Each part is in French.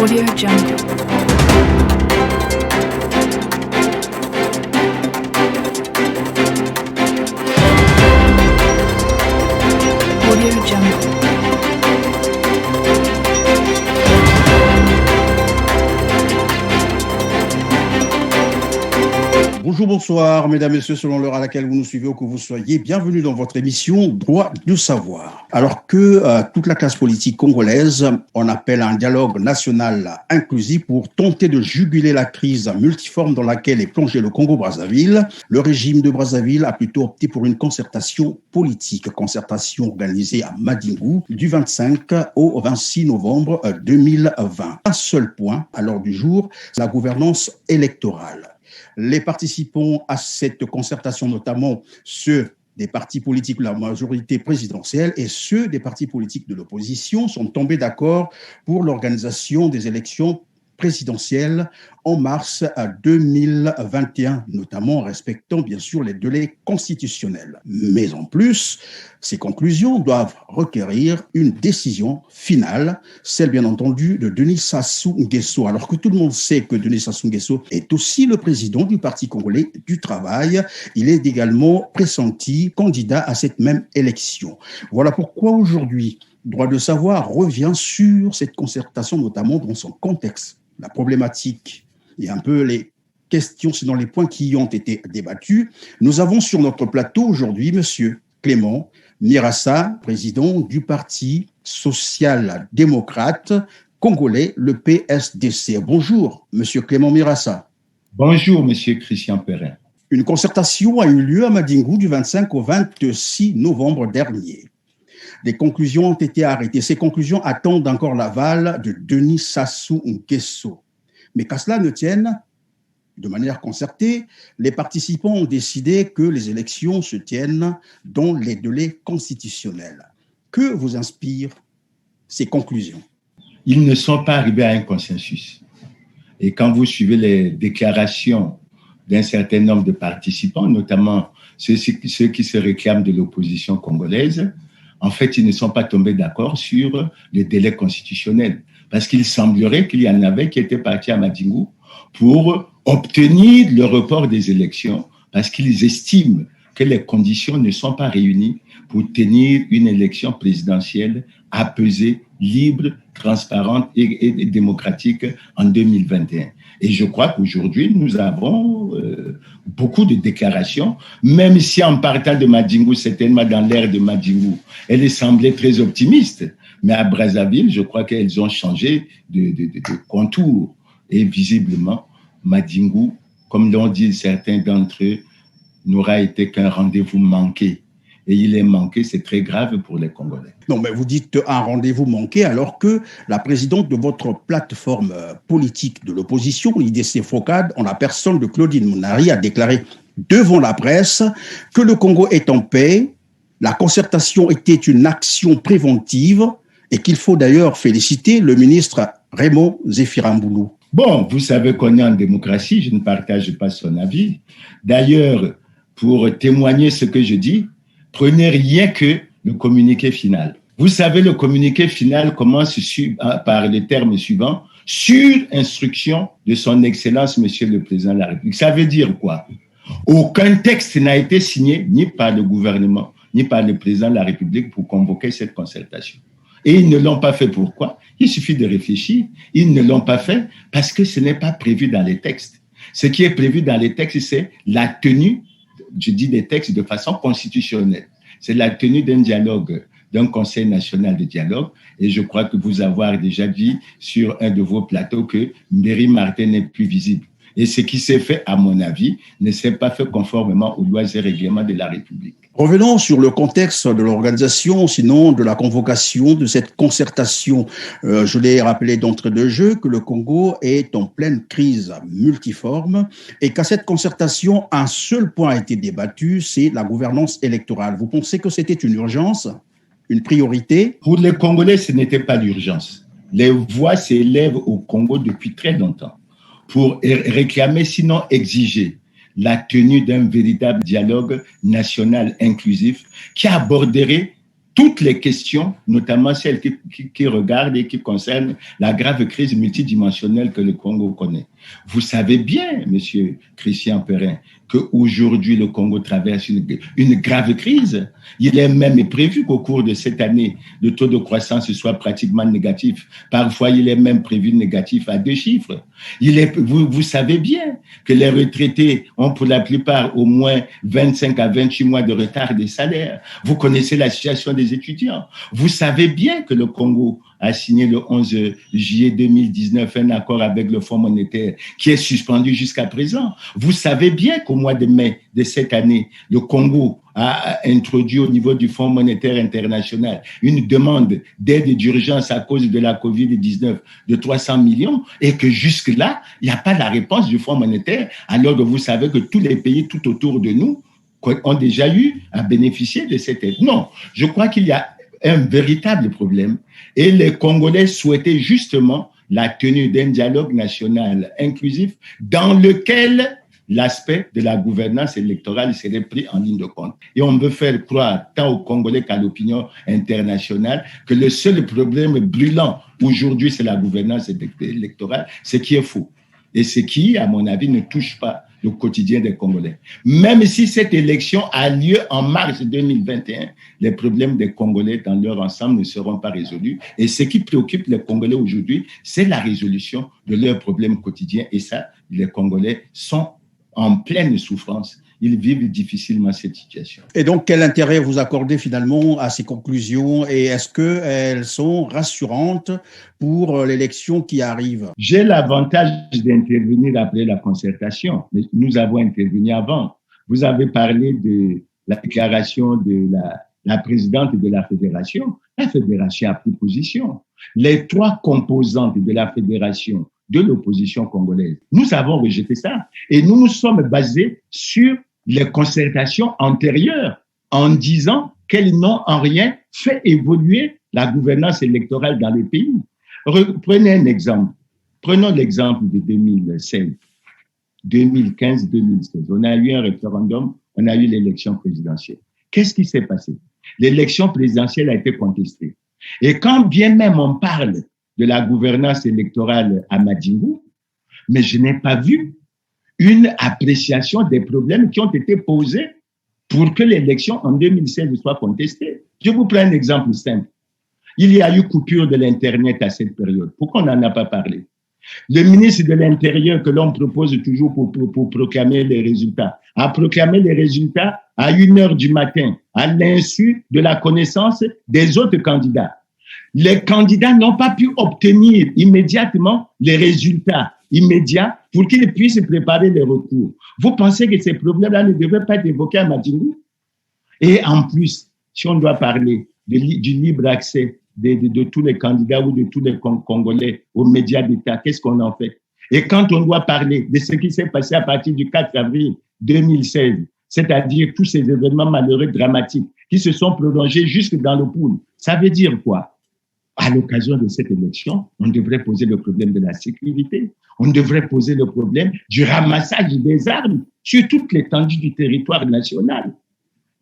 Audio Jungle. Audio Jungle. Bonjour, bonsoir, mesdames et messieurs, selon l'heure à laquelle vous nous suivez ou que vous soyez, bienvenue dans votre émission Droit de savoir. Alors que toute la classe politique congolaise en appelle à un dialogue national inclusif pour tenter de juguler la crise multiforme dans laquelle est plongé le Congo-Brazzaville, le régime de Brazzaville a plutôt opté pour une concertation politique, concertation organisée à Madingu du 25 au 26 novembre 2020. Un seul point à l'ordre du jour, la gouvernance électorale. Les participants à cette concertation, notamment ceux des partis politiques de la majorité présidentielle et ceux des partis politiques de l'opposition, sont tombés d'accord pour l'organisation des élections présidentielle en mars 2021, notamment en respectant bien sûr les délais constitutionnels. Mais en plus, ces conclusions doivent requérir une décision finale, celle bien entendu de Denis Sassou Nguesso. Alors que tout le monde sait que Denis Sassou Nguesso est aussi le président du Parti congolais du travail, il est également pressenti candidat à cette même élection. Voilà pourquoi aujourd'hui, Droit de savoir revient sur cette concertation, notamment dans son contexte, la problématique et un peu les questions, sinon les points qui y ont été débattus. Nous avons sur notre plateau aujourd'hui Monsieur Clément Mirassa, président du Parti social-démocrate congolais, le PSDC. Bonjour, Monsieur Clément Mirassa. Bonjour, Monsieur Christian Perrin. Une concertation a eu lieu à Madingu du 25 au 26 novembre dernier. Des conclusions ont été arrêtées. Ces conclusions attendent encore l'aval de Denis Sassou Nguesso. Mais qu'à cela ne tienne, de manière concertée, les participants ont décidé que les élections se tiennent dans les délais constitutionnels. Que vous inspirent ces conclusions? Ils ne sont pas arrivés à un consensus. Et quand vous suivez les déclarations d'un certain nombre de participants, notamment ceux qui se réclament de l'opposition congolaise, en fait, ils ne sont pas tombés d'accord sur les délais constitutionnels. Parce qu'il semblerait qu'il y en avait qui étaient partis à Madingu pour obtenir le report des élections, parce qu'ils estiment que les conditions ne sont pas réunies pour tenir une élection présidentielle apaisée, libre, transparente et démocratique en 2021. Et je crois qu'aujourd'hui, nous avons beaucoup de déclarations, même si en partant de Madingu, certainement dans l'ère de Madingu, elles semblaient très optimistes. Mais à Brazzaville, je crois qu'elles ont changé de contour. Et visiblement, Madingu, comme l'ont dit certains d'entre eux, n'aura été qu'un rendez-vous manqué. Et il est manqué, c'est très grave pour les Congolais. Non, mais vous dites un rendez-vous manqué alors que la présidente de votre plateforme politique de l'opposition, l'IDC FOCAD, en la personne de Claudine Mounari, a déclaré devant la presse que le Congo est en paix, la concertation était une action préventive et qu'il faut d'ailleurs féliciter le ministre Raymond Zéphirambulu. Bon, vous savez qu'on est en démocratie, je ne partage pas son avis. D'ailleurs, pour témoigner ce que je dis, prenez rien que le communiqué final. Vous savez, le communiqué final commence par les termes suivants, sur instruction de son Excellence, Monsieur le Président de la République. Ça veut dire quoi? Aucun texte n'a été signé ni par le gouvernement, ni par le Président de la République pour convoquer cette concertation. Et ils ne l'ont pas fait pourquoi? Il suffit de réfléchir. Ils ne l'ont pas fait parce que ce n'est pas prévu dans les textes. Ce qui est prévu dans les textes, c'est la tenue, je dis des textes de façon constitutionnelle. C'est la tenue d'un dialogue, d'un conseil national de dialogue. Et je crois que vous avez déjà dit sur un de vos plateaux que Mbéry Martin n'est plus visible. Et ce qui s'est fait, à mon avis, ne s'est pas fait conformément aux lois et règlements de la République. Revenons sur le contexte de l'organisation, sinon de la convocation de cette concertation. Je l'ai rappelé d'entrée de jeu que le Congo est en pleine crise multiforme et qu'à cette concertation, un seul point a été débattu, c'est la gouvernance électorale. Vous pensez que c'était une urgence, une priorité? Pour les Congolais, ce n'était pas l'urgence. Les voix s'élèvent au Congo depuis très longtemps pour réclamer, sinon exiger, la tenue d'un véritable dialogue national inclusif qui aborderait toutes les questions, notamment celles qui regardent et qui concernent la grave crise multidimensionnelle que le Congo connaît. Vous savez bien, Monsieur Christian Perrin, qu'aujourd'hui le Congo traverse une grave crise. Il est même prévu qu'au cours de cette année, le taux de croissance soit pratiquement négatif. Parfois, il est même prévu négatif à 2 chiffres. Vous savez bien que les retraités ont pour la plupart au moins 25 à 28 mois de retard des salaires. Vous connaissez la situation des étudiants. Vous savez bien que le Congo a signé le 11 juillet 2019 un accord avec le Fonds monétaire qui est suspendu jusqu'à présent. Vous savez bien qu'au mois de mai de cette année, le Congo a introduit au niveau du Fonds monétaire international une demande d'aide d'urgence à cause de la COVID-19 de 300 millions et que jusque-là, il n'y a pas la réponse du Fonds monétaire, alors que vous savez que tous les pays tout autour de nous ont déjà eu à bénéficier de cette aide. Non, je crois qu'il y a un véritable problème et les Congolais souhaitaient justement la tenue d'un dialogue national inclusif dans lequel l'aspect de la gouvernance électorale serait pris en ligne de compte. Et on veut faire croire tant aux Congolais qu'à l'opinion internationale que le seul problème brûlant aujourd'hui, c'est la gouvernance électorale, ce qui est faux. Et ce qui, à mon avis, ne touche pas le quotidien des Congolais. Même si cette élection a lieu en mars 2021, les problèmes des Congolais dans leur ensemble ne seront pas résolus. Et ce qui préoccupe les Congolais aujourd'hui, c'est la résolution de leurs problèmes quotidiens. Et ça, les Congolais sont en pleine souffrance. Ils vivent difficilement cette situation. Et donc, quel intérêt vous accordez finalement à ces conclusions et est-ce qu'elles sont rassurantes pour l'élection qui arrive? J'ai l'avantage d'intervenir après la concertation, mais nous avons intervenu avant. Vous avez parlé de la déclaration de la présidente de la fédération. La fédération a pris position. Les 3 composantes de la fédération de l'opposition congolaise, nous avons rejeté ça. Et nous nous sommes basés sur les concertations antérieures en disant qu'elles n'ont en rien fait évoluer la gouvernance électorale dans le pays. Prenez un exemple. Prenons l'exemple de 2016, 2015, 2016. On a eu un référendum, on a eu l'élection présidentielle. Qu'est-ce qui s'est passé? L'élection présidentielle a été contestée. Et quand bien même on parle de la gouvernance électorale à Madingu, mais je n'ai pas vu une appréciation des problèmes qui ont été posés pour que l'élection en 2016 soit contestée. Je vous prends un exemple simple. Il y a eu coupure de l'Internet à cette période. Pourquoi on n'en a pas parlé? Le ministre de l'Intérieur que l'on propose toujours pour proclamer les résultats a proclamé les résultats à 1h du matin, à l'insu de la connaissance des autres candidats. Les candidats n'ont pas pu obtenir immédiatement les résultats immédiats pour qu'ils puissent préparer les recours. Vous pensez que ces problèmes-là ne devraient pas être évoqués à Madingu? Et en plus, si on doit parler du libre accès de tous les candidats ou de tous les Congolais aux médias d'État, qu'est-ce qu'on en fait? Et quand on doit parler de ce qui s'est passé à partir du 4 avril 2016, c'est-à-dire tous ces événements malheureux, dramatiques, qui se sont prolongés jusque dans le pool, ça veut dire quoi? À l'occasion de cette élection, on devrait poser le problème de la sécurité. On devrait poser le problème du ramassage des armes sur toute l'étendue du territoire national.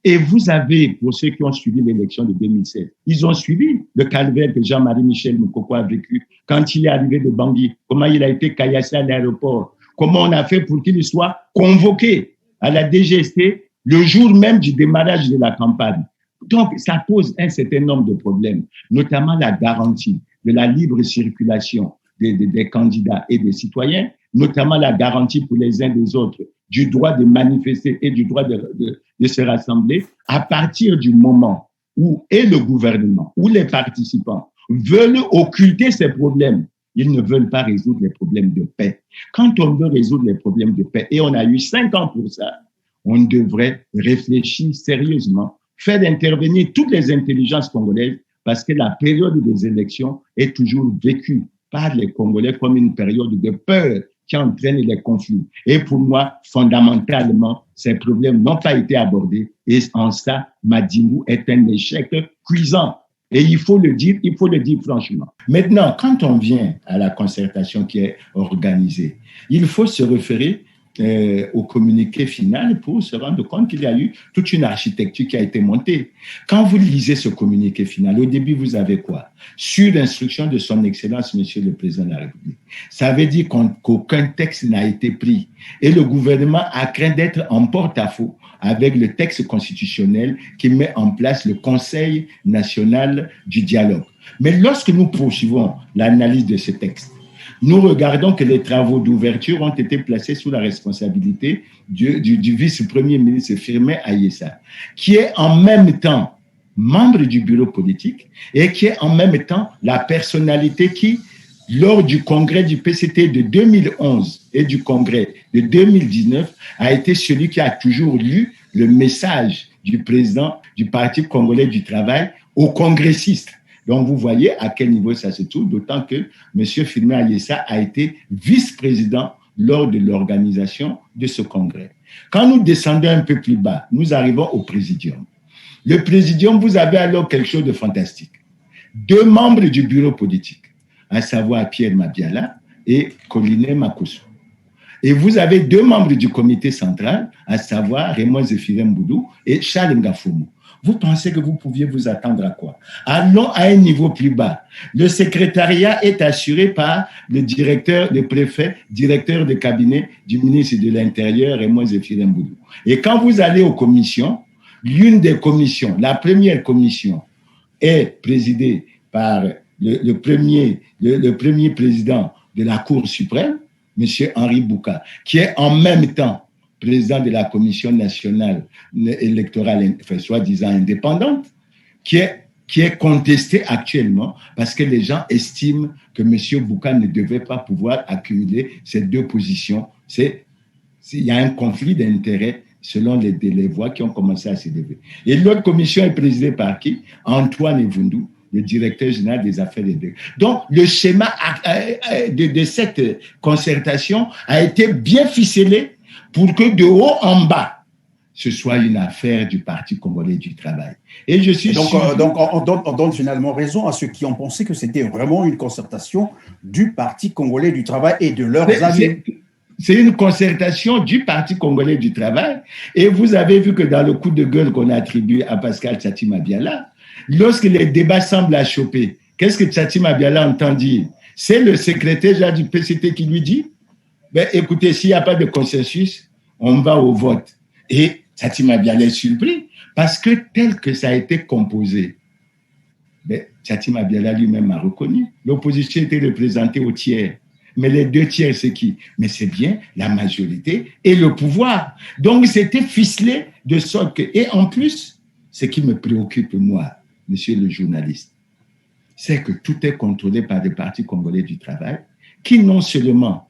Et vous avez, pour ceux qui ont suivi l'élection de 2016, ils ont suivi le calvaire que Jean-Marie Michel Moukoko a vécu quand il est arrivé de Bangui, comment il a été caillassé à l'aéroport, comment on a fait pour qu'il soit convoqué à la DGST le jour même du démarrage de la campagne. Donc, ça pose un certain nombre de problèmes, notamment la garantie de la libre circulation des candidats et des citoyens, notamment la garantie pour les uns des autres du droit de manifester et du droit de se rassembler à partir du moment où et le gouvernement ou les participants veulent occulter ces problèmes. Ils ne veulent pas résoudre les problèmes de paix. Quand on veut résoudre les problèmes de paix, et on a eu 5 ans pour ça, on devrait réfléchir sérieusement, faire intervenir toutes les intelligences congolaises parce que la période des élections est toujours vécue par les Congolais comme une période de peur qui entraîne les conflits. Et pour moi, fondamentalement, ces problèmes n'ont pas été abordés et en ça, Madingu est un échec cuisant. Et il faut le dire franchement. Maintenant, quand on vient à la concertation qui est organisée, il faut se référer au communiqué final pour se rendre compte qu'il y a eu toute une architecture qui a été montée. Quand vous lisez ce communiqué final, au début, vous avez quoi? Sur l'instruction de son Excellence, Monsieur le Président de la République. Ça veut dire qu'aucun texte n'a été pris. Et le gouvernement a craint d'être en porte-à-faux avec le texte constitutionnel qui met en place le Conseil national du dialogue. Mais lorsque nous poursuivons l'analyse de ce texte, nous regardons que les travaux d'ouverture ont été placés sous la responsabilité du vice-premier ministre Firmin Ayessa, qui est en même temps membre du bureau politique et qui est en même temps la personnalité qui, lors du congrès du PCT de 2011 et du congrès de 2019, a été celui qui a toujours lu le message du président du Parti congolais du travail aux congressistes. Donc, vous voyez à quel niveau ça se trouve, d'autant que M. Firmin Ayessa a été vice-président lors de l'organisation de ce congrès. Quand nous descendons un peu plus bas, nous arrivons au présidium. Le présidium, vous avez alors quelque chose de fantastique. 2 membres du bureau politique, à savoir Pierre Mabiala et Colline Makosso. Et vous avez 2 membres du comité central, à savoir Raymond Zéphirin Boudou et Charles Ngafoumou. Vous pensez que vous pouviez vous attendre à quoi? Allons à un niveau plus bas. Le secrétariat est assuré par le directeur, le préfet, directeur de cabinet du ministre de l'Intérieur, Raymond Zéphirin Boudou. Et quand vous allez aux commissions, l'une des commissions, la première commission, est présidée par le premier président de la Cour suprême, M. Henri Bouka, qui est en même temps président de la Commission nationale électorale, enfin, soi-disant indépendante, qui est contesté actuellement parce que les gens estiment que M. Bouka ne devait pas pouvoir accumuler ces 2 positions. Il y a un conflit d'intérêts selon les voix qui ont commencé à s'élever. Et l'autre commission est présidée par qui? Antoine Evundu, le directeur général des affaires des deux. Donc, le schéma de cette concertation a été bien ficelé pour que de haut en bas, ce soit une affaire du Parti congolais du travail. Et je suis sûr... Donc on donne finalement raison à ceux qui ont pensé que c'était vraiment une concertation du Parti congolais du travail et de leurs amis. C'est une concertation du Parti congolais du travail. Et vous avez vu que dans le coup de gueule qu'on a attribué à Pascal Tsati Mabiala, lorsque les débats semblent achoper, qu'est-ce que Tsati Mabiala entend dire? C'est le secrétaire du PCT qui lui dit, écoutez, s'il n'y a pas de consensus, on va au vote. Et Tsati Mabiala est surpris parce que tel que ça a été composé, Tsati Mabiala lui-même a reconnu. L'opposition était représentée au tiers. Mais les 2 tiers, c'est qui? Mais c'est bien la majorité et le pouvoir. Donc, c'était ficelé de sorte que... Et en plus, ce qui me préoccupe, moi, monsieur le journaliste, c'est que tout est contrôlé par des partis congolais du travail qui non seulement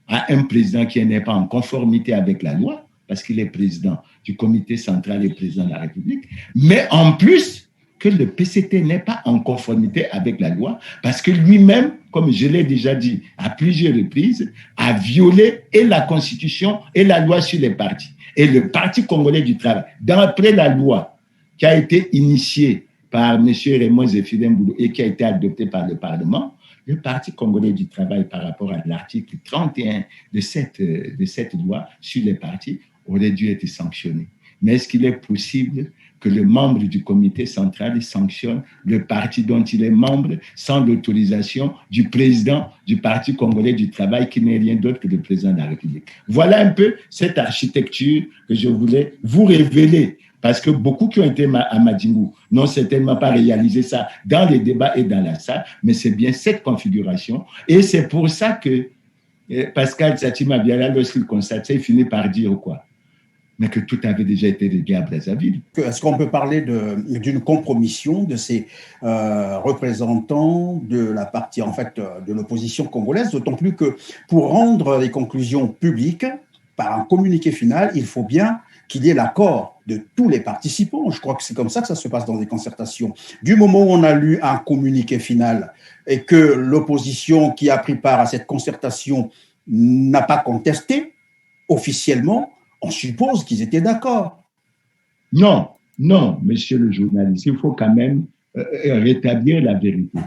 a un président qui n'est pas en conformité avec la loi, parce qu'il est président du comité central et président de la République, mais en plus que le PCT n'est pas en conformité avec la loi, parce que lui-même, comme je l'ai déjà dit à plusieurs reprises, a violé et la Constitution et la loi sur les partis. Et le Parti congolais du travail, d'après la loi qui a été initiée par M. Raymond Zéphirin Boudou et qui a été adoptée par le Parlement, le Parti congolais du travail, par rapport à l'article 31 de cette loi sur les partis, aurait dû être sanctionné. Mais est-ce qu'il est possible que le membre du comité central sanctionne le parti dont il est membre sans l'autorisation du président du Parti congolais du travail, qui n'est rien d'autre que le président de la République? Voilà un peu cette architecture que je voulais vous révéler. Parce que beaucoup qui ont été à Madjingu n'ont certainement pas réalisé ça dans les débats et dans la salle, mais c'est bien cette configuration. Et c'est pour ça que Pascal Tsati Mabiala, lorsqu'il constate ça, il finit par dire quoi? Mais que tout avait déjà été réglé à Brazzaville. Est-ce qu'on peut parler d'une compromission de ces représentants de la partie, en fait, de l'opposition congolaise, d'autant plus que pour rendre les conclusions publiques, par un communiqué final, il faut bien qu'il y ait l'accord de tous les participants. Je crois que c'est comme ça que ça se passe dans des concertations. Du moment où on a lu un communiqué final et que l'opposition qui a pris part à cette concertation n'a pas contesté officiellement, on suppose qu'ils étaient d'accord. Non, monsieur le journaliste, il faut quand même rétablir la vérité.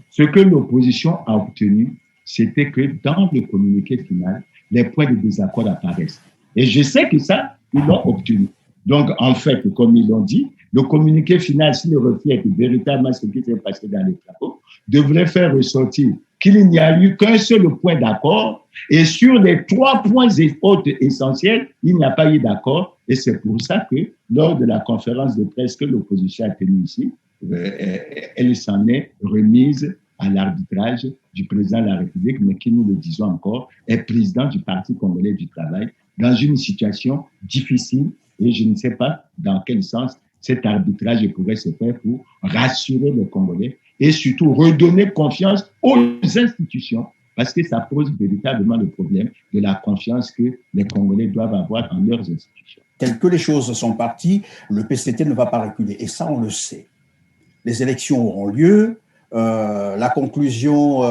Ce que l'opposition a obtenu, c'était que dans le communiqué final, les points de désaccord apparaissent. Et je sais que ça, ils l'ont obtenu. Donc, en fait, comme ils l'ont dit, le communiqué final, s'il reflète véritablement ce qui s'est passé dans les travaux, devrait faire ressortir qu'il n'y a eu qu'un seul point d'accord et sur les 3 points essentiels, il n'y a pas eu d'accord. Et c'est pour ça que lors de la conférence de presse que l'opposition a tenue ici, elle s'en est remise à l'arbitrage du président de la République, mais qui, nous le disons encore, est président du Parti congolais du travail dans une situation difficile et je ne sais pas dans quel sens cet arbitrage pourrait se faire pour rassurer les Congolais et surtout redonner confiance aux institutions parce que ça pose véritablement le problème de la confiance que les Congolais doivent avoir en leurs institutions. Telles que les choses sont parties, le PCT ne va pas reculer et ça on le sait. Les élections auront lieu, la conclusion,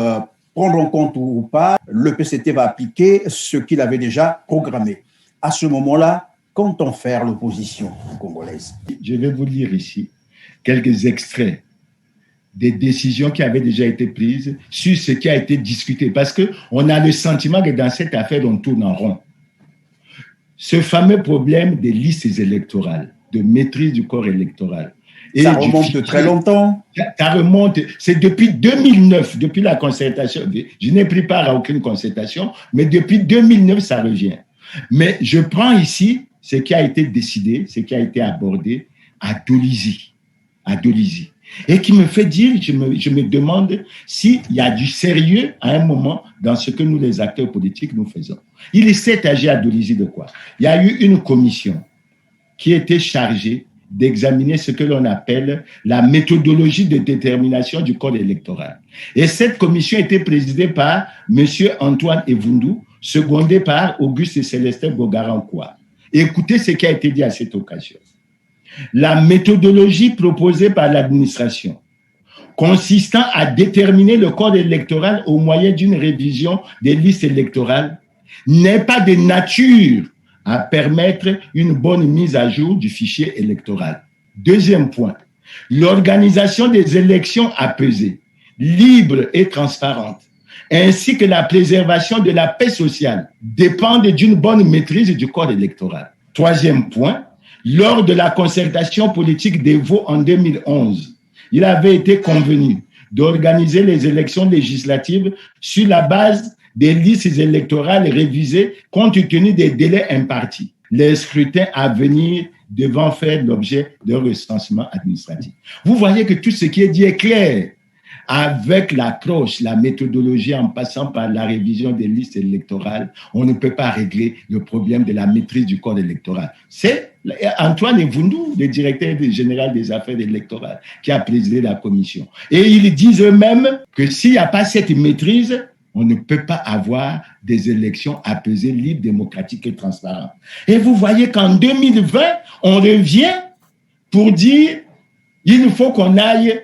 prendre en compte ou pas, le PCT va appliquer ce qu'il avait déjà programmé. À ce moment-là, qu'entend faire l'opposition congolaise? Je vais vous lire ici quelques extraits des décisions qui avaient déjà été prises sur ce qui a été discuté. Parce qu'on a le sentiment que dans cette affaire, on tourne en rond. Ce fameux problème des listes électorales, de maîtrise du corps électoral. Et ça remonte de très longtemps. Ça remonte, c'est depuis 2009, depuis la concertation. Je n'ai pris part à aucune concertation, mais depuis 2009, ça revient. Mais je prends ici ce qui a été décidé, ce qui a été abordé à Dolisie. Et qui me fait dire, je me demande s'il y a du sérieux à un moment dans ce que nous, les acteurs politiques, nous faisons. Il s'est agi à Dolisie de quoi? Il y a eu une commission qui était chargée d'examiner ce que l'on appelle la méthodologie de détermination du code électoral. Et cette commission était présidée par M. Antoine Evundu, secondé par Auguste Célestin Bogarankoua. Écoutez ce qui a été dit à cette occasion. La méthodologie proposée par l'administration, consistant à déterminer le code électoral au moyen d'une révision des listes électorales, n'est pas de nature à permettre une bonne mise à jour du fichier électoral. Deuxième point, l'organisation des élections apaisées, libres et transparentes, ainsi que la préservation de la paix sociale dépendent d'une bonne maîtrise du code électoral. Troisième point, lors de la concertation politique des Vaux en 2011, il avait été convenu d'organiser les élections législatives sur la base des listes électorales révisées compte tenu des délais impartis. Les scrutins à venir devant faire l'objet d'un recensement administratif. Vous voyez que tout ce qui est dit est clair. Avec l'approche, la méthodologie en passant par la révision des listes électorales, on ne peut pas régler le problème de la maîtrise du code électoral. C'est Antoine Evundu, le directeur général des affaires électorales, qui a présidé la commission. Et ils disent eux-mêmes que s'il n'y a pas cette maîtrise, on ne peut pas avoir des élections apaisées, libres, démocratiques et transparentes. Et vous voyez qu'en 2020, on revient pour dire il faut qu'on aille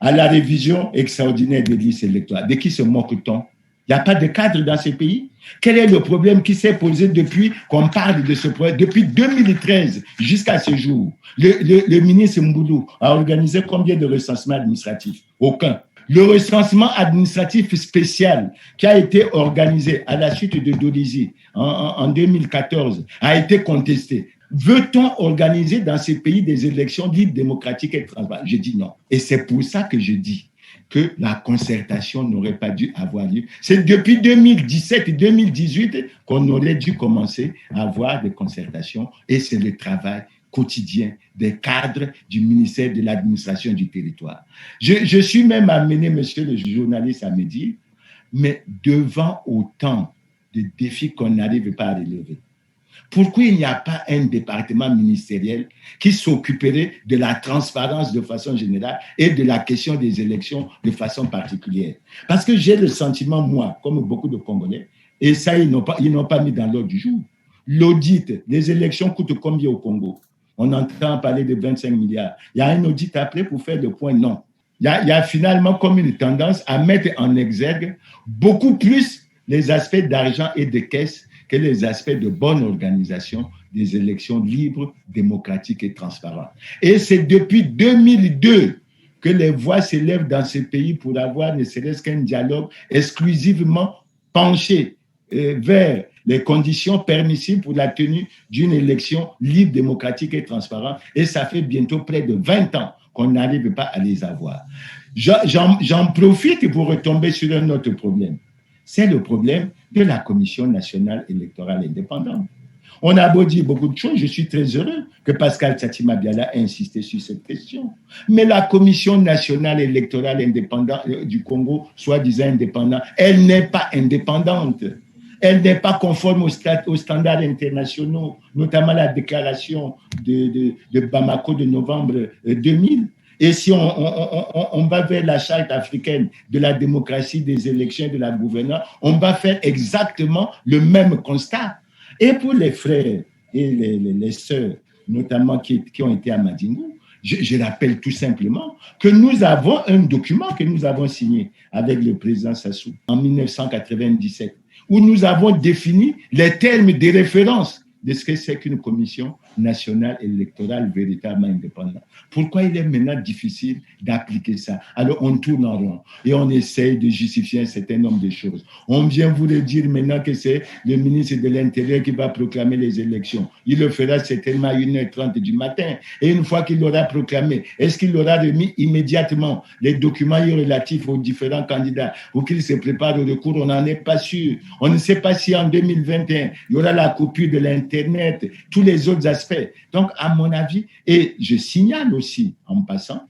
à la révision extraordinaire des listes électorales. De qui se moque-t-on? Il n'y a pas de cadre dans ce pays. Quel est le problème qui s'est posé depuis qu'on parle de ce problème? Depuis 2013 jusqu'à ce jour, le ministre Mboulou a organisé combien de recensements administratifs? Aucun. Le recensement administratif spécial qui a été organisé à la suite de Dolisie en 2014 a été contesté. Veut-on organiser dans ces pays des élections libres, démocratiques et transparentes? Je dis non. Et c'est pour ça que je dis que la concertation n'aurait pas dû avoir lieu. C'est depuis 2017 et 2018 qu'on aurait dû commencer à avoir des concertations et c'est le travail quotidien des cadres du ministère de l'administration du territoire. Je suis même amené, monsieur le journaliste, à me dire, mais devant autant de défis qu'on n'arrive pas à relever, pourquoi il n'y a pas un département ministériel qui s'occuperait de la transparence de façon générale et de la question des élections de façon particulière? Parce que j'ai le sentiment, moi, comme beaucoup de Congolais, et ça, ils n'ont pas mis dans l'ordre du jour. L'audit, les élections coûtent combien au Congo? On entend parler de 25 milliards. Il y a un audit après pour faire le point? Non. Il y a finalement comme une tendance à mettre en exergue beaucoup plus les aspects d'argent et de caisse que les aspects de bonne organisation des élections libres, démocratiques et transparentes. Et c'est depuis 2002 que les voix s'élèvent dans ce pays pour avoir ne serait-ce qu'un dialogue exclusivement penché vers les conditions permissibles pour la tenue d'une élection libre, démocratique et transparente. Et ça fait bientôt près de 20 ans qu'on n'arrive pas à les avoir. J'en profite pour retomber sur un autre problème. C'est le problème de la Commission nationale électorale indépendante. On a beau dire beaucoup de choses, je suis très heureux que Pascal Tchatima Biala ait insisté sur cette question. Mais la Commission nationale électorale indépendante du Congo, soi-disant indépendante, elle n'est pas indépendante. Elle n'est pas conforme aux standards internationaux, notamment la déclaration de Bamako de novembre 2000. Et si on va vers la charte africaine de la démocratie, des élections et de la gouvernance, on va faire exactement le même constat. Et pour les frères et les sœurs, notamment qui ont été à Madingu, je rappelle tout simplement que nous avons un document que nous avons signé avec le président Sassou en 1997, où nous avons défini les termes de référence de ce que c'est qu'une commission nationale électorale véritablement indépendante. Pourquoi il est maintenant difficile d'appliquer ça? Alors on tourne en rond et on essaye de justifier un certain nombre de choses. On vient vous le dire maintenant que c'est le ministre de l'Intérieur qui va proclamer les élections. Il le fera certainement à 1h30 du matin. Et une fois qu'il l'aura proclamé, est-ce qu'il aura remis immédiatement les documents relatifs aux différents candidats ou qu'il se prépare au recours? On n'en est pas sûr. On ne sait pas si en 2021, il y aura la coupure de l'Internet, tous les autres aspects. Donc, à mon avis, et je signale aussi en passant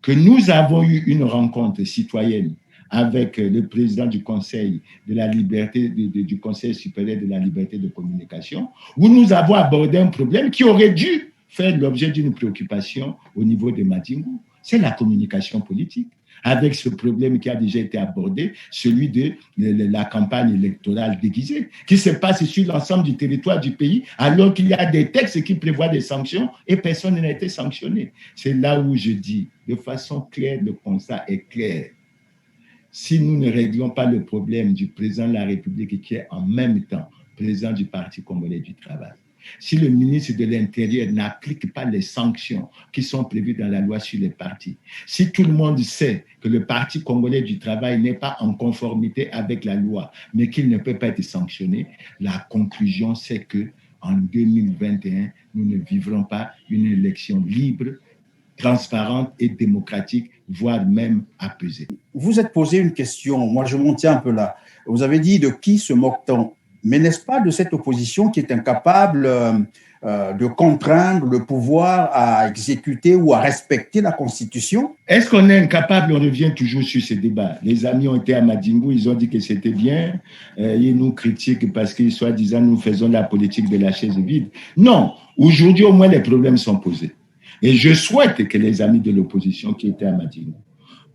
que nous avons eu une rencontre citoyenne avec le président du Conseil de la liberté, du Conseil supérieur de la liberté de communication, où nous avons abordé un problème qui aurait dû faire l'objet d'une préoccupation au niveau de Madingu. C'est la communication politique, avec ce problème qui a déjà été abordé, celui de la campagne électorale déguisée, qui se passe sur l'ensemble du territoire du pays, alors qu'il y a des textes qui prévoient des sanctions et personne n'a été sanctionné. C'est là où je dis, de façon claire, le constat est clair. Si nous ne réglons pas le problème du président de la République qui est en même temps président du Parti congolais du travail, si le ministre de l'Intérieur n'applique pas les sanctions qui sont prévues dans la loi sur les partis, si tout le monde sait que le Parti congolais du travail n'est pas en conformité avec la loi, mais qu'il ne peut pas être sanctionné, la conclusion, c'est que en 2021, nous ne vivrons pas une élection libre, transparente et démocratique, voire même apaisée. Vous êtes posé une question, moi je m'en tiens un peu là. Vous avez dit de qui se moque-t-on? Mais n'est-ce pas de cette opposition qui est incapable de contraindre le pouvoir à exécuter ou à respecter la Constitution? Est-ce qu'on est incapable? On revient toujours sur ce débat. Les amis ont été à Madingu, ils ont dit que c'était bien. Ils nous critiquent parce que, soi-disant, nous faisons la politique de la chaise vide. Non, aujourd'hui, au moins, les problèmes sont posés. Et je souhaite que les amis de l'opposition qui étaient à Madingu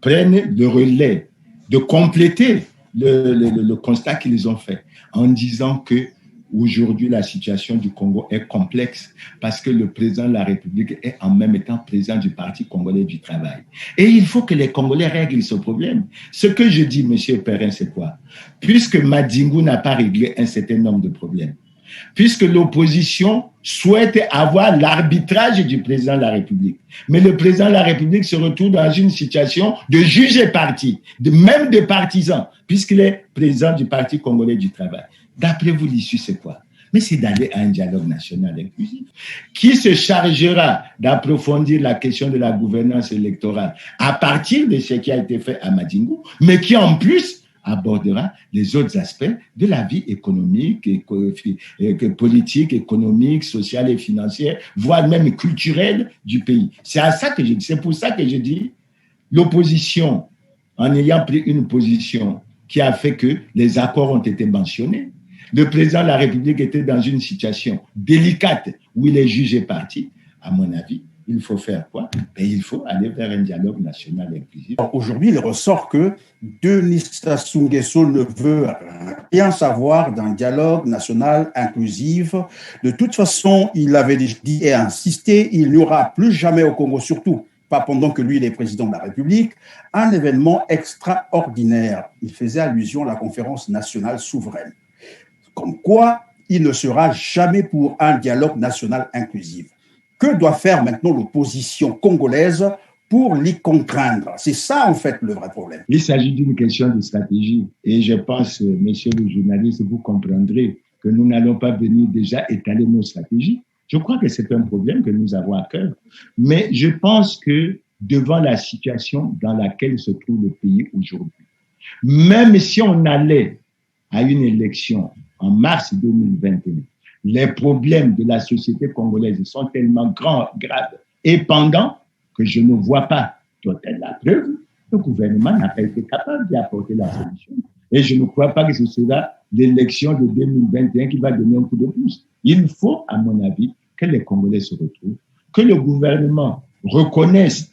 prennent le relais de compléter le constat qu'ils ont fait en disant que aujourd'hui la situation du Congo est complexe parce que le président de la République est en même temps président du Parti congolais du travail. Et il faut que les Congolais règlent ce problème. Ce que je dis, M. Perrin, c'est quoi? Puisque Madingu n'a pas réglé un certain nombre de problèmes, puisque l'opposition souhaite avoir l'arbitrage du président de la République. Mais le président de la République se retrouve dans une situation de juge et parti, même de partisans, puisqu'il est président du Parti congolais du travail. D'après vous, l'issue, c'est quoi? Mais c'est d'aller à un dialogue national inclusif qui se chargera d'approfondir la question de la gouvernance électorale à partir de ce qui a été fait à Madingu, mais qui en plus abordera les autres aspects de la vie économique, politique, économique, sociale et financière, voire même culturelle du pays. C'est à ça que je dis. C'est pour ça que je dis l'opposition, en ayant pris une position qui a fait que les accords ont été mentionnés. Le président de la République était dans une situation délicate où il est jugé parti. À mon avis, il faut faire quoi? Et il faut aller vers un dialogue national inclusif. Aujourd'hui, il ressort que Denis Sassou Nguesso ne veut rien savoir d'un dialogue national inclusif. De toute façon, il avait dit et insisté, il n'y aura plus jamais au Congo, surtout pas pendant que lui il est président de la République, un événement extraordinaire. Il faisait allusion à la conférence nationale souveraine. Comme quoi, il ne sera jamais pour un dialogue national inclusif. Que doit faire maintenant l'opposition congolaise pour l'y contraindre? C'est ça, en fait, le vrai problème. Il s'agit d'une question de stratégie. Et je pense, messieurs les journalistes, vous comprendrez que nous n'allons pas venir déjà étaler nos stratégies. Je crois que c'est un problème que nous avons à cœur. Mais je pense que devant la situation dans laquelle se trouve le pays aujourd'hui, même si on allait à une élection en mars 2021, les problèmes de la société congolaise sont tellement grands, graves et pendants que je ne vois pas, doit-elle la preuve, le gouvernement n'a pas été capable d'y apporter la solution. Et je ne crois pas que ce sera l'élection de 2021 qui va donner un coup de pouce. Il faut, à mon avis, que les Congolais se retrouvent, que le gouvernement reconnaisse,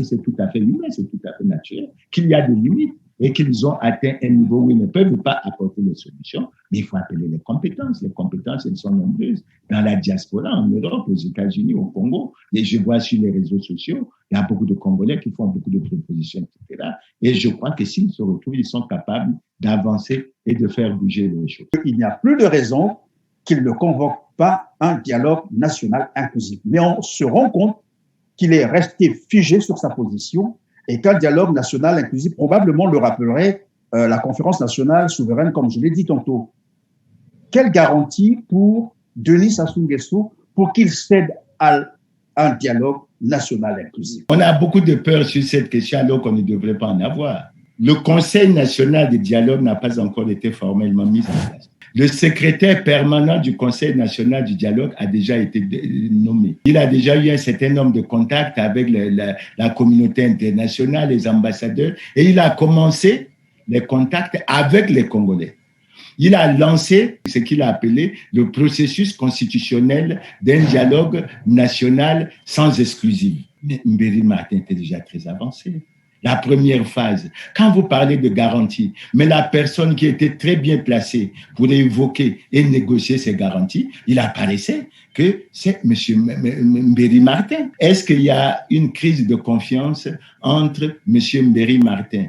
c'est tout à fait humain, c'est tout à fait naturel, qu'il y a des limites et qu'ils ont atteint un niveau où ils ne peuvent pas apporter les solutions, mais il faut appeler les compétences. Les compétences, elles sont nombreuses. Dans la diaspora, en Europe, aux États-Unis, au Congo, et je vois sur les réseaux sociaux, il y a beaucoup de Congolais qui font beaucoup de propositions, etc. Et je crois que s'ils se retrouvent, ils sont capables d'avancer et de faire bouger les choses. Il n'y a plus de raison qu'ils ne convoquent pas un dialogue national inclusif. Mais on se rend compte qu'il est resté figé sur sa position et qu'un dialogue national inclusif probablement le rappellerait la conférence nationale souveraine, comme je l'ai dit tantôt. Quelle garantie pour Denis Sassou Nguesso pour qu'il cède à un dialogue national inclusif? On a beaucoup de peur sur cette question alors qu'on ne devrait pas en avoir. Le Conseil national de dialogue n'a pas encore été formellement mis en place. Le secrétaire permanent du Conseil national du dialogue a déjà été nommé. Il a déjà eu un certain nombre de contacts avec la communauté internationale, les ambassadeurs, et il a commencé les contacts avec les Congolais. Il a lancé ce qu'il a appelé le processus constitutionnel d'un dialogue national sans exclusive. Mais Mbéri Martin était déjà très avancé. La première phase, quand vous parlez de garantie, mais la personne qui était très bien placée pour évoquer et négocier ces garanties, il apparaissait que c'est M. Mbéri Martin. Est-ce qu'il y a une crise de confiance entre M. Mbéri Martin,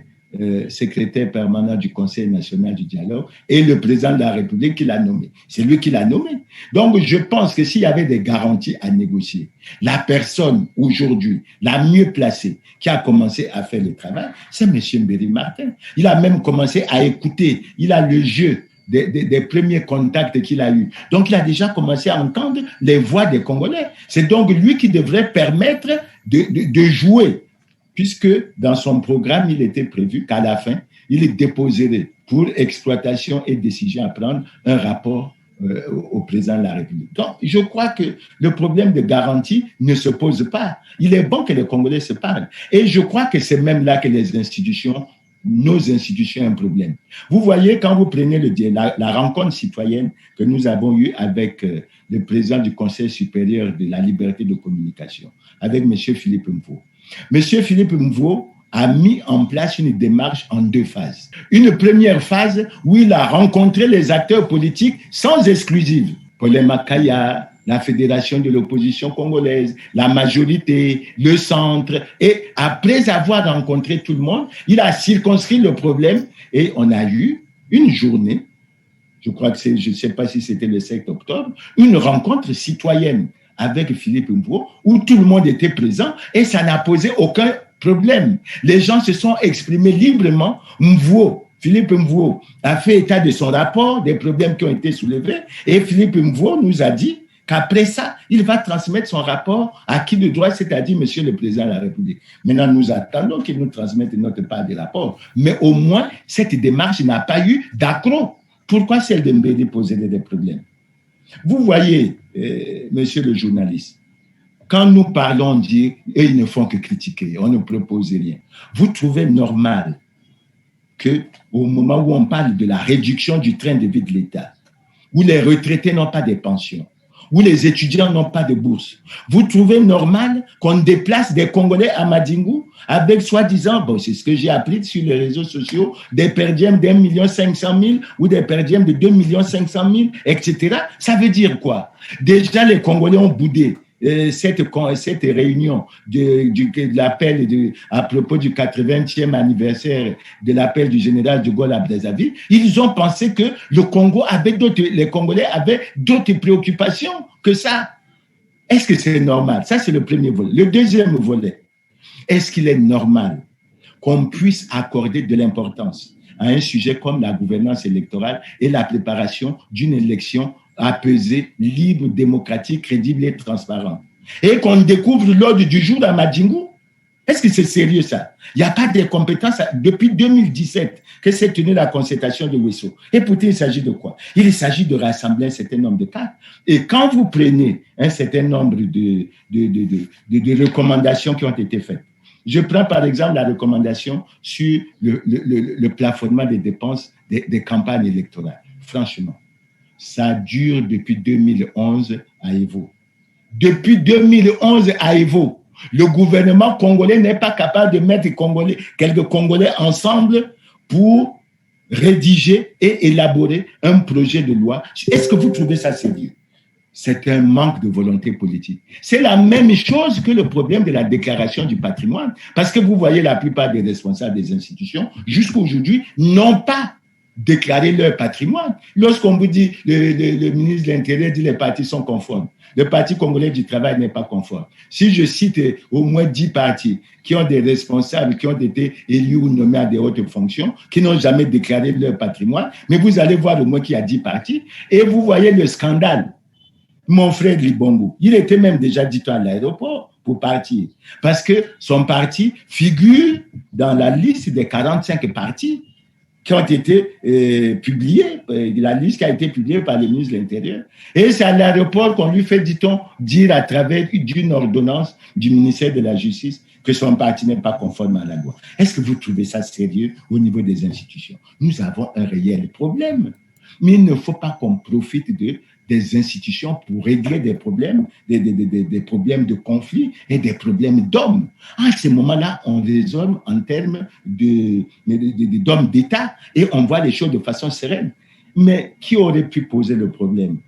secrétaire permanent du Conseil national du dialogue, et le président de la République qui l'a nommé? C'est lui qui l'a nommé. Donc, je pense que s'il y avait des garanties à négocier, la personne aujourd'hui la mieux placée qui a commencé à faire le travail, c'est M. Mbéri Martin. Il a même commencé à écouter. Il a le jeu des premiers contacts qu'il a eus. Donc, il a déjà commencé à entendre les voix des Congolais. C'est donc lui qui devrait permettre de jouer, puisque dans son programme, il était prévu qu'à la fin, il déposerait pour exploitation et décision à prendre un rapport au président de la République. Donc, je crois que le problème de garantie ne se pose pas. Il est bon que les Congolais se parlent. Et je crois que c'est même là que les institutions, nos institutions, ont un problème. Vous voyez, quand vous prenez la rencontre citoyenne que nous avons eue avec le président du Conseil supérieur de la liberté de communication, avec M. Philippe Mvo. M. Philippe Mvo a mis en place une démarche en deux phases. Une première phase où il a rencontré les acteurs politiques sans exclusive. Paul Makaya, la Fédération de l'opposition congolaise, la majorité, le centre. Et après avoir rencontré tout le monde, il a circonscrit le problème et on a eu une journée, je crois que je ne sais pas si c'était le 7 octobre, une rencontre citoyenne avec Philippe Mvo où tout le monde était présent et ça n'a posé aucun problème. Les gens se sont exprimés librement. Philippe Mvo a fait état de son rapport, des problèmes qui ont été soulevés, et Philippe Mvo nous a dit qu'après ça, il va transmettre son rapport à qui de droit, c'est-à-dire Monsieur le Président de la République. Maintenant, nous attendons qu'il nous transmette notre part des rapports. Mais au moins, cette démarche n'a pas eu d'accroc. Pourquoi celle de Mbéri posait des problèmes? Vous voyez, monsieur le journaliste, quand nous parlons, on dit, eux, ils ne font que critiquer, on ne propose rien. Vous trouvez normal qu'au moment où on parle de la réduction du train de vie de l'État, où les retraités n'ont pas de pension, où les étudiants n'ont pas de bourse, vous trouvez normal qu'on déplace des Congolais à Madingou avec soi-disant, bon, c'est ce que j'ai appris sur les réseaux sociaux, des perdièmes d'1 500 000 ou des perdièmes de 2 500 000, etc. Ça veut dire quoi? Déjà, les Congolais ont boudé cette réunion de l'appel à propos du 80e anniversaire de l'appel du général de Gaulle à Brazzaville. Ils ont pensé que les Congolais avaient d'autres préoccupations que ça. Est-ce que c'est normal? Ça, c'est le premier volet. Le deuxième volet, est-ce qu'il est normal qu'on puisse accorder de l'importance à un sujet comme la gouvernance électorale et la préparation d'une élection apaisée, libre, démocratique, crédible et transparente. Et qu'on découvre l'ordre du jour à Madjingu. Est-ce que c'est sérieux ça? Il n'y a pas de compétences depuis 2017 que s'est tenue la concertation de Ouesso. Et pourtant, il s'agit de quoi? Il s'agit de rassembler un certain nombre de cadres. Et quand vous prenez un certain nombre de recommandations qui ont été faites, je prends par exemple la recommandation sur le plafonnement des dépenses des campagnes électorales. Franchement, ça dure depuis 2011 à Evo. Depuis 2011 à Evo, le gouvernement congolais n'est pas capable de mettre quelques Congolais ensemble pour rédiger et élaborer un projet de loi. Est-ce que vous trouvez ça sérieux? C'est un manque de volonté politique. C'est la même chose que le problème de la déclaration du patrimoine. Parce que vous voyez, la plupart des responsables des institutions, jusqu'à aujourd'hui, n'ont pas déclaré leur patrimoine. Lorsqu'on vous dit, le ministre de l'Intérieur dit les partis sont conformes. Le Parti congolais du travail n'est pas conforme. Si je cite au moins 10 partis qui ont des responsables, qui ont été élus ou nommés à des hautes fonctions, qui n'ont jamais déclaré leur patrimoine, mais vous allez voir au moins qu'il y a 10 partis, et vous voyez le scandale. Mon frère Libongo, il était même déjà dit à l'aéroport pour partir, parce que son parti figure dans la liste des 45 partis qui ont été publiés, la liste qui a été publiée par le ministre de l'Intérieur. Et c'est à l'aéroport qu'on lui fait, dit-on, dire à travers d'une ordonnance du ministère de la Justice que son parti n'est pas conforme à la loi. Est-ce que vous trouvez ça sérieux au niveau des institutions? Nous avons un réel problème. Mais il ne faut pas qu'on profite des institutions pour régler des problèmes, des problèmes de conflit et des problèmes d'hommes. À ce moment-là, on raisonne en termes d'hommes d'État et on voit les choses de façon sereine. Mais qui aurait pu poser le problème?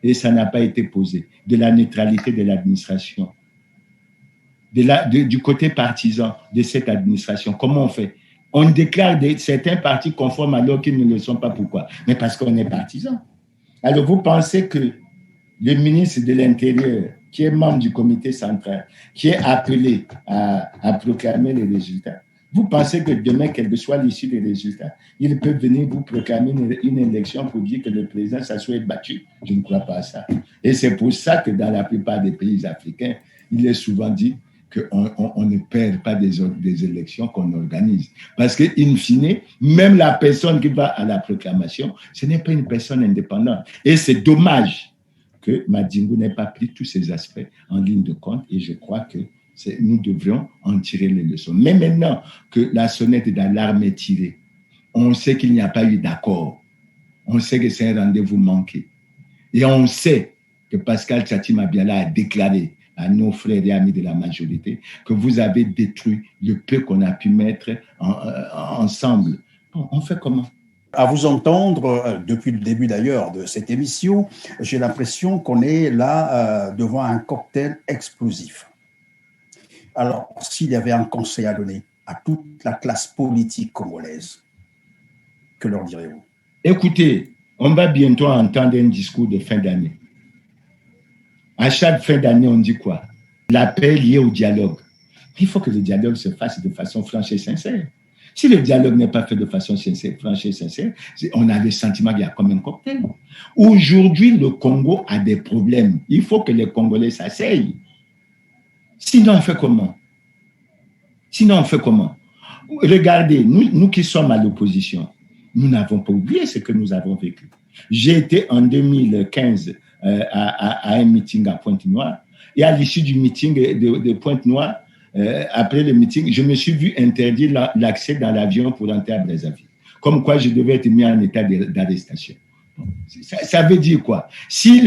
Et ça n'a pas été posé. De la neutralité de l'administration. Du côté partisan de cette administration. Comment on fait? On déclare certains partis conformes alors qu'ils ne le sont pas. Pourquoi? Mais parce qu'on est partisan. Alors, vous pensez que le ministre de l'Intérieur, qui est membre du comité central, qui est appelé à proclamer les résultats, vous pensez que demain, quelle que soit l'issue des résultats, il peut venir vous proclamer une élection pour dire que le président s'assoit battu? Je ne crois pas à ça. Et c'est pour ça que dans la plupart des pays africains, il est souvent dit qu'on ne perd pas des élections qu'on organise. Parce que, in fine, même la personne qui va à la proclamation, ce n'est pas une personne indépendante. Et c'est dommage que Madjingu n'ait pas pris tous ces aspects en ligne de compte. Et je crois que nous devrions en tirer les leçons. Mais maintenant que la sonnette d'alarme est tirée, on sait qu'il n'y a pas eu d'accord. On sait que c'est un rendez-vous manqué. Et on sait que Pascal Tchati Mabiala a déclaré à nos frères et amis de la majorité, que vous avez détruit le peu qu'on a pu mettre ensemble. Bon, on fait comment? À vous entendre, depuis le début d'ailleurs de cette émission, j'ai l'impression qu'on est là devant un cocktail explosif. Alors, s'il y avait un conseil à donner à toute la classe politique congolaise, que leur direz-vous? Écoutez, on va bientôt entendre un discours de fin d'année. À chaque fin d'année, on dit quoi? L'appel lié au dialogue. Il faut que le dialogue se fasse de façon franche et sincère. Si le dialogue n'est pas fait de façon franche et sincère, on a le sentiment qu'il y a comme un cocktail. Aujourd'hui, le Congo a des problèmes. Il faut que les Congolais s'asseyent. Sinon, on fait comment? Regardez, nous qui sommes à l'opposition, nous n'avons pas oublié ce que nous avons vécu. J'ai été en 2015 à un meeting à Pointe-Noire. Et à l'issue du meeting de Pointe-Noire, après le meeting, je me suis vu interdire l'accès dans l'avion pour entrer à Brazzaville. Comme quoi, je devais être mis en état d'arrestation. Ça veut dire quoi? Si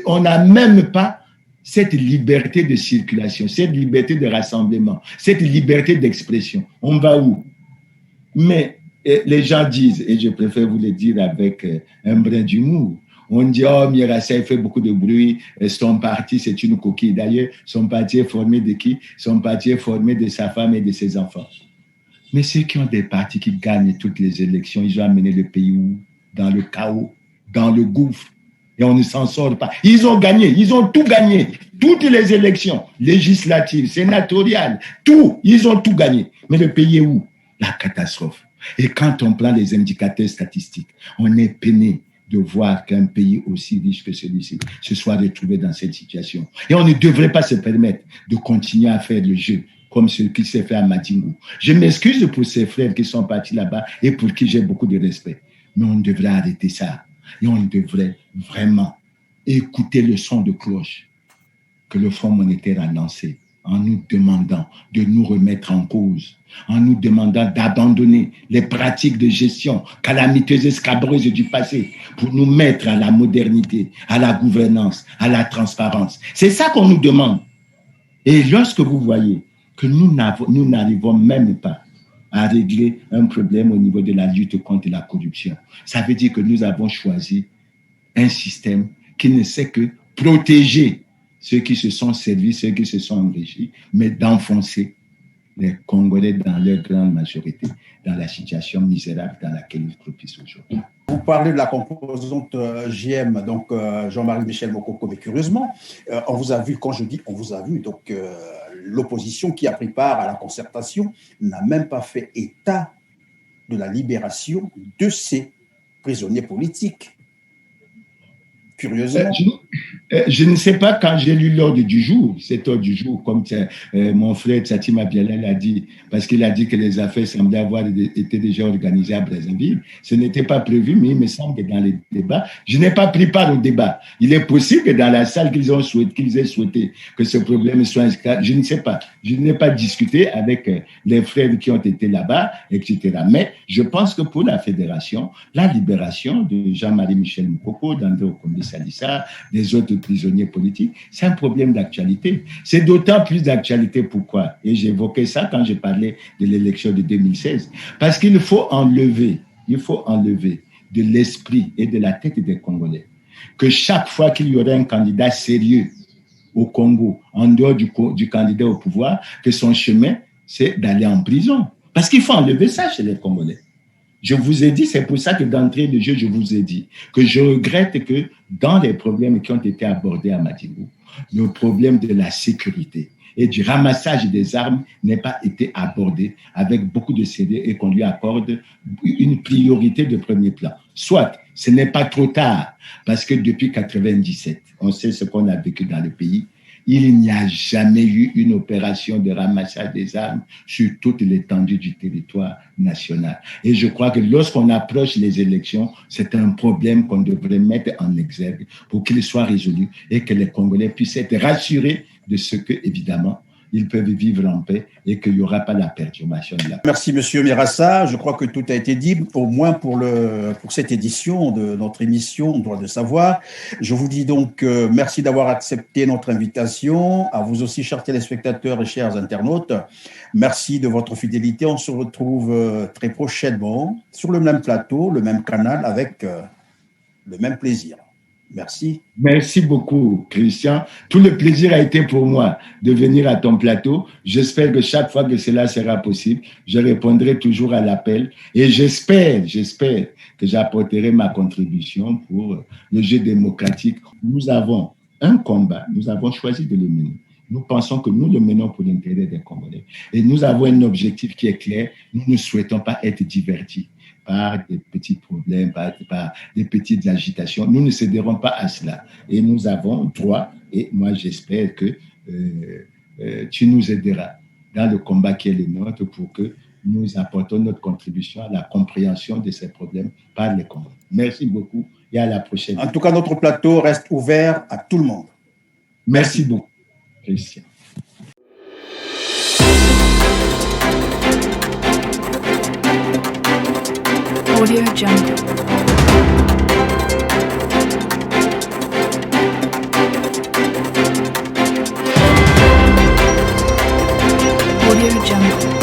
on n'a même pas cette liberté de circulation, cette liberté de rassemblement, cette liberté d'expression, on va où? Mais les gens disent, et je préfère vous le dire avec un brin d'humour, on dit, oh, Mirasai fait beaucoup de bruit, son parti, c'est une coquille. D'ailleurs, son parti est formé de qui? Son parti est formé de sa femme et de ses enfants. Mais ceux qui ont des partis qui gagnent toutes les élections, ils ont amené le pays où? Dans le chaos, dans le gouffre. Et on ne s'en sort pas. Ils ont gagné, ils ont tout gagné. Toutes les élections, législatives, sénatoriales, tout, ils ont tout gagné. Mais le pays est où? La catastrophe. Et quand on prend les indicateurs statistiques, on est peiné de voir qu'un pays aussi riche que celui-ci se soit retrouvé dans cette situation. Et on ne devrait pas se permettre de continuer à faire le jeu comme ce qui s'est fait à Madingu. Je m'excuse pour ces frères qui sont partis là-bas et pour qui j'ai beaucoup de respect. Mais on devrait arrêter ça. Et on devrait vraiment écouter le son de cloche que le Fonds monétaire a lancé en nous demandant de nous remettre en cause, en nous demandant d'abandonner les pratiques de gestion calamiteuses et scabreuses du passé pour nous mettre à la modernité, à la gouvernance, à la transparence. C'est ça qu'on nous demande. Et lorsque vous voyez que nous n'arrivons même pas à régler un problème au niveau de la lutte contre la corruption, ça veut dire que nous avons choisi un système qui ne sait que protéger ceux qui se sont servis, ceux qui se sont enrichis, mais d'enfoncer les Congolais dans leur grande majorité dans la situation misérable dans laquelle ils croupissent aujourd'hui. Vous parlez de la composante JM, donc Jean-Marie Michel Mokoko, mais curieusement, on vous a vu, quand je dis on vous a vu, donc l'opposition qui a pris part à la concertation n'a même pas fait état de la libération de ces prisonniers politiques. Curieusement. Je ne sais pas, quand j'ai lu l'ordre du jour, cet ordre du jour, comme mon frère Tsatima Biala l'a dit, parce qu'il a dit que les affaires semblaient avoir été déjà organisées à Brazzaville. Ce n'était pas prévu, mais il me semble que dans les débats, je n'ai pas pris part au débat. Il est possible que dans la salle qu'ils aient souhaité que ce problème soit inscrit. Je ne sais pas. Je n'ai pas discuté avec les frères qui ont été là-bas, etc. Mais je pense que pour la fédération, la libération de Jean-Marie Michel Mokoko, d'André Okombe Salissa, des autres prisonniers politiques, c'est un problème d'actualité. C'est d'autant plus d'actualité. Pourquoi? Et j'évoquais ça quand je parlais de l'élection de 2016. Parce qu'il faut enlever de l'esprit et de la tête des Congolais que chaque fois qu'il y aurait un candidat sérieux au Congo, en dehors du candidat au pouvoir, que son chemin, c'est d'aller en prison. Parce qu'il faut enlever ça chez les Congolais. Je vous ai dit, c'est pour ça que d'entrée de jeu, je vous ai dit que je regrette que dans les problèmes qui ont été abordés à Madingu, le problème de la sécurité et du ramassage des armes n'ait pas été abordé avec beaucoup de sérieux et qu'on lui accorde une priorité de premier plan. Soit, ce n'est pas trop tard, parce que depuis 1997, on sait ce qu'on a vécu dans le pays, il n'y a jamais eu une opération de ramassage des armes sur toute l'étendue du territoire national. Et je crois que lorsqu'on approche les élections, c'est un problème qu'on devrait mettre en exergue pour qu'il soit résolu et que les Congolais puissent être rassurés de ce que, évidemment, ils peuvent vivre en paix et qu'il n'y aura pas la perturbation de la paix. Merci, Monsieur Mirassa. Je crois que tout a été dit, au moins pour cette édition de notre émission Droit de savoir. Je vous dis donc merci d'avoir accepté notre invitation. À vous aussi, chers téléspectateurs et chers internautes. Merci de votre fidélité. On se retrouve très prochainement sur le même plateau, le même canal, avec le même plaisir. Merci. Merci beaucoup, Christian. Tout le plaisir a été pour moi de venir à ton plateau. J'espère que chaque fois que cela sera possible, je répondrai toujours à l'appel et j'espère que j'apporterai ma contribution pour le jeu démocratique. Nous avons un combat, nous avons choisi de le mener. Nous pensons que nous le menons pour l'intérêt des Congolais. Et nous avons un objectif qui est clair. Nous ne souhaitons pas être divertis par des petits problèmes, par des petites agitations. Nous ne céderons pas à cela. Et nous avons droit, et moi j'espère que tu nous aideras dans le combat qui est le nôtre pour que nous apportons notre contribution à la compréhension de ces problèmes par les Congolais. Merci beaucoup et à la prochaine. En tout cas, notre plateau reste ouvert à tout le monde. Merci beaucoup, Christian. Audio Jungle. Audio Jungle.